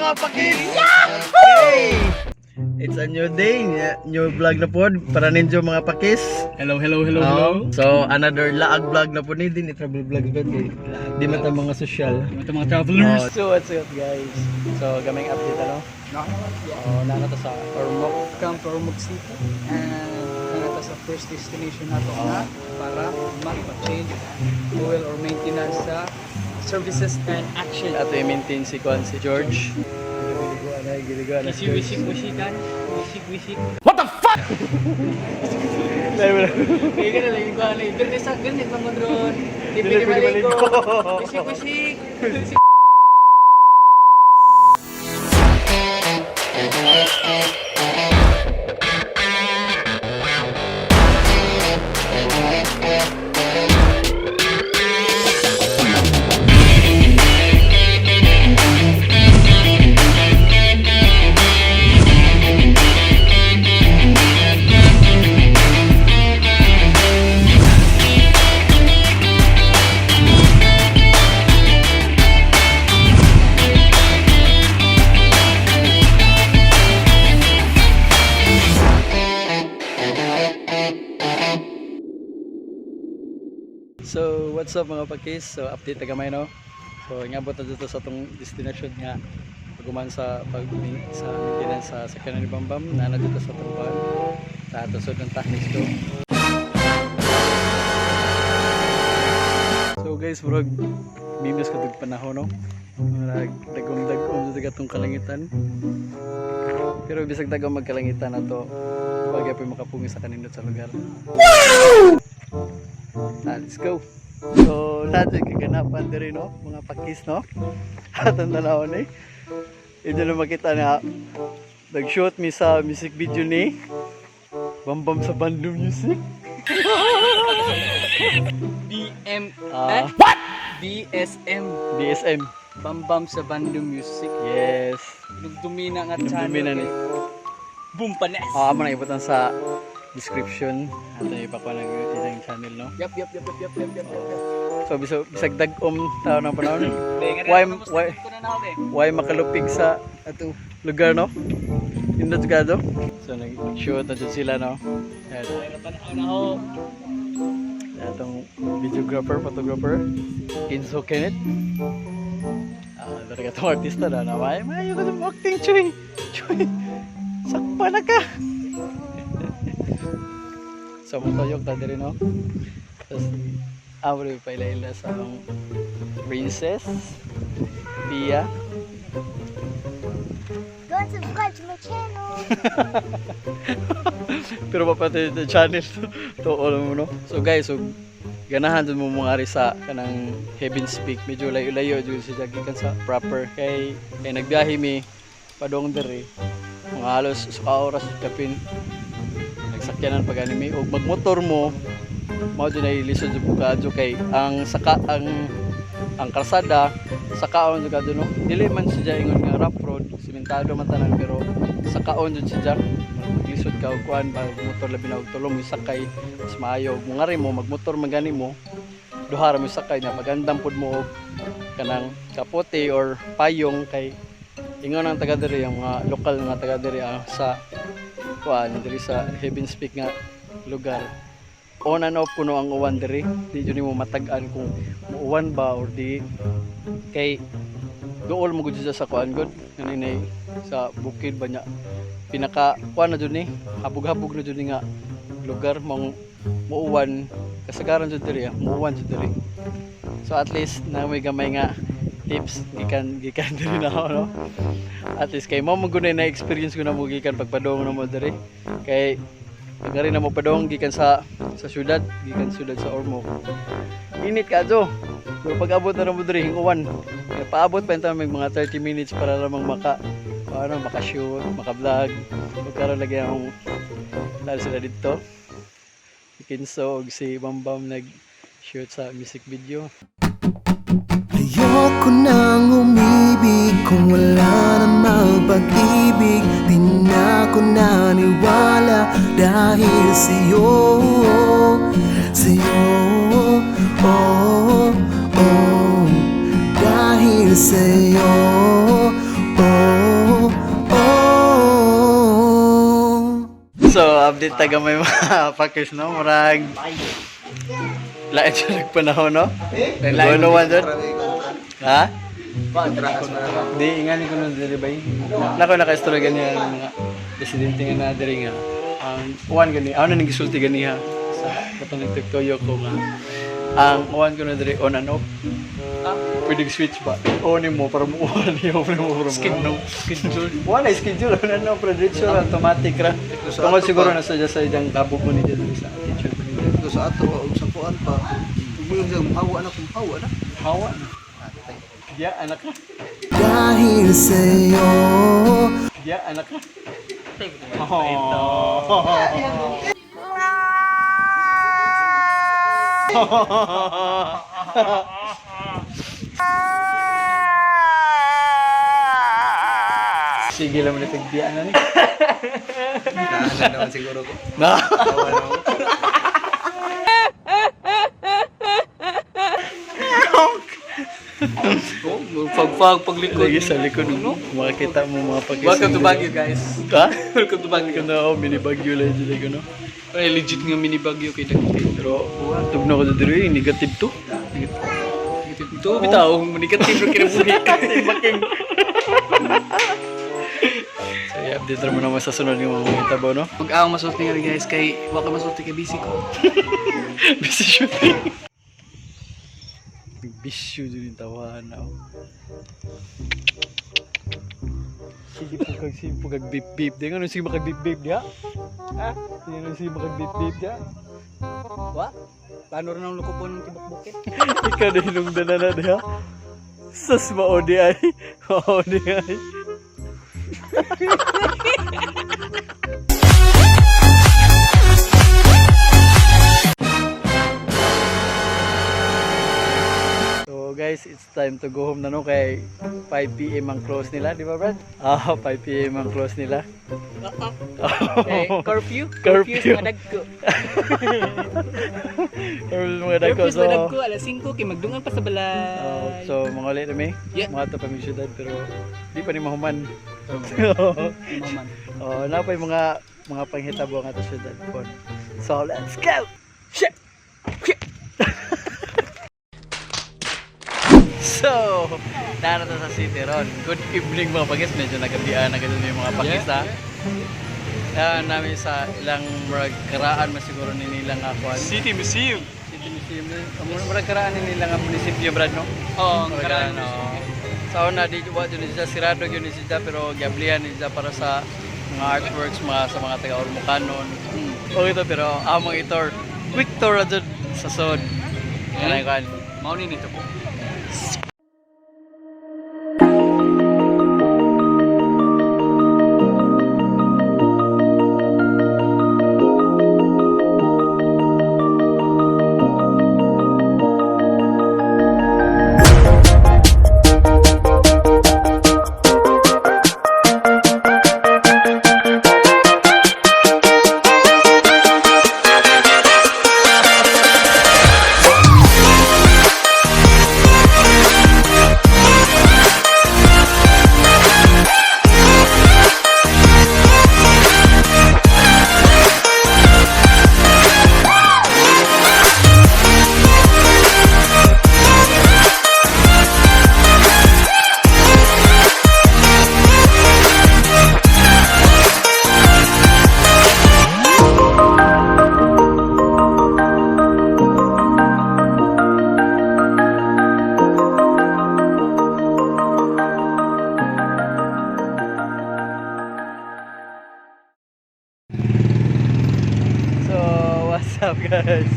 mga pakis! Yay! It's a new day, new vlog na po para ninyo mga pakis. Hello. So another laag vlog na po ni din travel vlog ba di mata mga social. Ito mga travelers. So what's up guys? So gaming update ano? Nanata sa Ormoc, Camp Ormoc City. And nanata sa first destination nato na para mag-change fuel or maintenance sa services and action. ato i-maintain si Juan si George. Giligo na Wisik-wisikan. What the fuck? Kaya ka na lang yung kuhan. Bernes sa ganit mga drone. Dipili maliko. Wisik-wisik. So what's up mga pakis? So update na gamay no. So ngabot na dito sa atong destination nga paguman sa maintenance sa sakyanan ni Bambam na dito sa Tuban. Sa tusod ng techniques do. So guys, murag minus katong panahon no. Murag dagom sa gatong kalangitan. Pero bisag dagom magkalangitan na to, bagay pa makapungi sa kanindot sa lugar. Let's go. So natin kaganapan diri no mga pakis no. Atong tanawon ni. Ito na makita na nag-shoot mi sa music video ni Bambam sa Bandung Music. What? BSM. Bambam sa Bandung Music. Yes. Nagdumina nga Nagdumina channel. ni. Boom panes. Amo na ibutan sa description ato ipakuha ng ilang channel no. Yup. So bisag dagom taon ng panahon. Why makalupig sa ato lugar no? Indot gado. So nag-shoot na dyan sila no. Ayan. Atong videographer, photographer Kinso Kenneth. Dari katong artista na may ka sa acting choy. Sakpa na ka. So motoyok ta diri no. Tapos awre pa ila sa Princess Pia. Go and subscribe to my channel. Pero papatay the channel to all mo no. So guys, so ganahan dun mo mga ari sa kanang Heaven's Peak. Medyo layo-layo jud sa gikan sa proper kay nagbiyahe mi padong diri. Mga halos sa oras kapin nagsakyanan pag anime og magmotor mo mao din ay lisod jud kadto kay ang kalsada sakaon jud kadto no. Dili man siya ingon nga rough road, simentado man tanan pero sakaon jud siya. Maglisod ka og kuan ba motor labi na og tulong mo sakay mas maayo mo ngari mo magmotor magani mo duha ra mo sakay na magandam pud mo og kanang kapote or payong kay ingon ang taga diri ang mga lokal nga taga diri sa kuan diri sa Heaven's Peak nga lugar. On and off kuno ang uwan diri. Di jud nimo matag-an kung uwan ba or di. Kay duol mo gud sa kuan gud kaninay sa bukid ba nya. Pinaka kuan na jud ni, habog-habog na jud ni nga lugar mong muuwan kasagaran jud diri, muuwan jud diri. So at least na may gamay nga tips gikan diri na ako no. At least kay mo magunay na experience ko na mo gikan pagpadong na mo diri. Kay ngari na mo padong gikan sa syudad, gikan syudad sa Ormoc. Init kadto. Pero pag-abot na mo diri hinguwan. Paabot pa enta may mga 30 minutes para lamang maka-shoot, maka-vlog. Magkaroon lagi akong lalo sila dito. Si Kinso og si Bambam nag-shoot sa music video. Ayoko nang umibig kung wala namang pag-ibig. Di na ako naniwala dahil sa'yo, oh, dahil sa'yo, oh. update taga may mga pakis, no? Murag... Lain siya nagpanahon, no? Lain no one dyan? Ha? Di, ingani ko nun dili ba? Nako naka-istorya ganyan ang mga presidente nga na diri nga. Ang uwan gani, ako na nagisulti gani ha. Sa katong nagtagtoyo ko nga. Ang uwan ko na diri on and off. Pwedeng switch ba? On mo para mo uwan niyo para mo para mo. Schedule. Wala schedule on and off, pero diretso automatic ra. Tungod siguro na sa iyang kabog mo ni dito sa teacher ko ni. Ito sa ato, og sa kuan pa. Tugulong sa hawa na kung hawa na. Hawa na. Dia anak ka. Dahil sa'yo Dia anak ka. Sige lang mo na tagbiyan na ni. Nahanan naman siguro ko. Na. Hawa naman. Paglikod. Lagi sa likod mo. Makakita mo mga pagkising. Welcome to Baguio, guys. Ha? Welcome to Baguio. Ikaw na ako, mini Baguio lang dyan ko, no? Ay, legit nga mini Baguio kay Dagdag. Pero, tugno ko dito negative to. Ito, bitaw, negative na kinabuhi. Baking. So, i-update mo naman sa sunod yung mga tabo, no? Mag-aang masulti nga rin, guys, kay waka masulti kay busy ko. Busy shooting. Bisyo dyan yung tawahan na. Sige po kag beep beep. Di nga nung sige makag beep beep diya? Ha? Di nga nung sige makag beep beep diya? Wa? Paano rin ang lukupon ng tibok-bukit? Ikaw na hinong danana diya? Sas maodi ay. Maodi ay. So guys, it's time to go home na no kay 5 PM ang close nila, di ba Brad? 5 PM ang close nila. Okay, curfew? Curfew. sa dagko. Or mga dako Curfew so. sa dagko, alas 5, kay magdungan pa sa balay. So mga ulit na may Yeah. mga to pa may syudad pero di pa ni mahuman. Maman. Na pa yung mga panghitabo nga to syudad. So let's go. Shit. So, narito sa city ron. Good evening mga pagis. Medyo nagabihan na ganun yung mga pagis ha. Namin sa ilang karaan masiguro ni nilang ako. City Museum. City Museum. Murag karaan ni nilang munisipyo Brad no? Oo, Murag karaan. Sa una di wa yun siya sirado yun siya pero giablihan niya para sa mga artworks sa mga taga Ormocanon. Okay to pero among ito quick tour na dyan sa sod. Yan kan. Maunin nito po. What's up guys?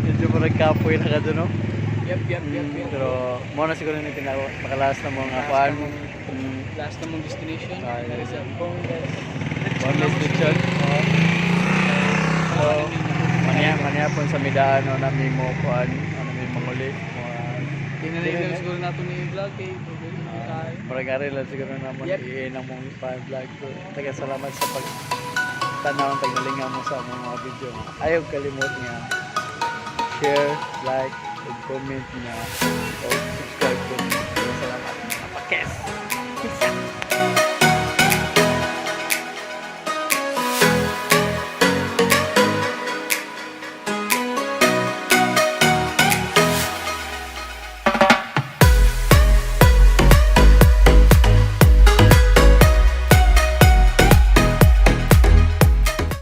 Medyo mo nagkapoy na ka doon no? Yep. Pero muna siguro na makalas na mga kuan. Last na mong destination. Ah, That is a boneless. Boneless lechon. So, manya po sa midaan no, namin mo kuan, may manguli. Tinanay siguro nato ni vlog kay Maragari lang siguro naman i-inang mong vlog ko. Salamat sa pagtanaw ang tagnalinga mo sa mga video. Ayaw kalimot niya share, like, and comment niya o subscribe ko. Salamat. Napakes! Peace out!